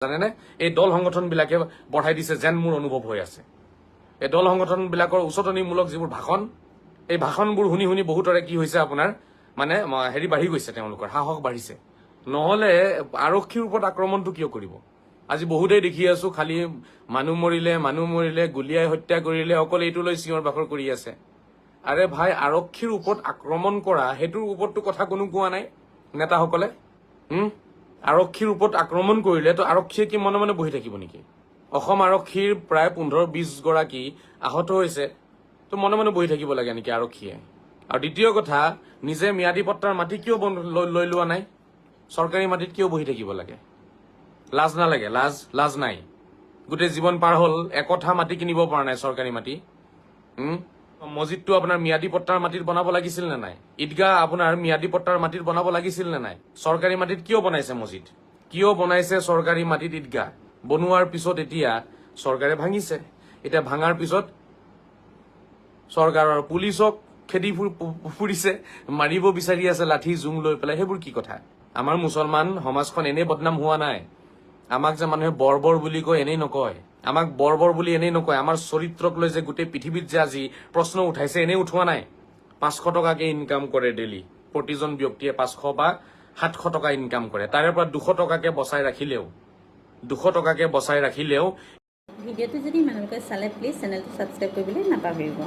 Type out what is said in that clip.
জানেনে এই দল সংগঠনবিলাকে বঢ়াই দিছে যেন মোৰ অনুভৱ হৈ আছে। এই দল সংগঠনবিলাকৰ উচতনিমূলক যিবোৰ ভাষণ, এই ভাষণবোৰ শুনি শুনি বহুতৰে কি হৈছে আপোনাৰ মানে হেৰি বাঢ়ি গৈছে, তেওঁলোকৰ সাহস বাঢ়িছে। নহলে আৰক্ষীৰ ওপৰত আক্ৰমণটো কিয় কৰিব? আজি বহুতেই দেখি আছো খালি মানুহ মৰিলে গুলিয়াই হত্যা কৰিলে অকল এইটো লৈ চিঞৰ বাখৰ কৰি আছে। আৰে ভাই, আৰক্ষীৰ ওপৰত আক্ৰমণ কৰা সেইটোৰ ওপৰতো কথা কোনো কোৱা নাই নেতাসকলে। আৰক্ষীৰ ওপৰত আক্ৰমণ কৰিলে তো আৰক্ষীয়ে কি মনে মনে বহি থাকিব নেকি? অসম আৰক্ষীৰ প্ৰায় 15-20 গৰাকী আহত হৈছে, তো মনে মনে বহি থাকিব লাগে নেকি আৰক্ষীয়ে? আৰু দ্বিতীয় কথা, নিজে ম্যাদী পট্টাৰ মাটি কিয় লৈ লোৱা নাই? চৰকাৰী মাটিত কিয় বহি থাকিব লাগে? লাজ নালাগে? লাজ নাই? গোটেই জীৱন পাৰ হ'ল, একঠা মাটি কিনিব পৰা নাই চৰকাৰী মাটি। মছজিদটো আপোনাৰ ম্যাদী পট্টাৰ মাটিত বনাব লাগিছিল নে নাই? ঈদগাহ আপোনাৰ ম্যাদী পট্টাৰ মাটিত বনাব লাগিছিল নে নাই? চৰকাৰী মাটিত কিয় বনাইছে মছজিদ? কিয় বনাইছে চৰকাৰী মাটিত ঈদগাহ? বনোৱাৰ পিছত এতিয়া চৰকাৰে ভাঙিছে। এতিয়া ভাঙাৰ পিছত চৰকাৰৰ পুলিচক খেদি ফুৰিছে, মাৰিব বিচাৰি আছে লাঠি জোং লৈ পেলাই। সেইবোৰ কি কথা? আমাৰ মুছলমান সমাজখন এনেই বদনাম হোৱা নাই। আমাক যে মানুহে বৰ্বৰ বুলি কয় এনেই নকয়। আমাক বৰ্বৰ বুলি এনেই নকয়। আমাৰ চৰিত্ৰক লৈ যে গোটেই পৃথিৱীত যে আজি প্ৰশ্ন উঠাইছে এনেই উঠোৱা নাই। 500 টকাকে ইনকাম কৰে ডেইলি, প্ৰতিজন ব্যক্তিয়ে 500 বা 700 টকা ইনকাম কৰে। তাৰে পৰা 200 টকাকে বচাই ৰাখিলেও ভিডিঅ'টো যদি ইমানলৈকে চালে প্লিজ চেনেলটো ছাবস্ক্ৰাইব কৰিবলৈ নাপাহৰিব।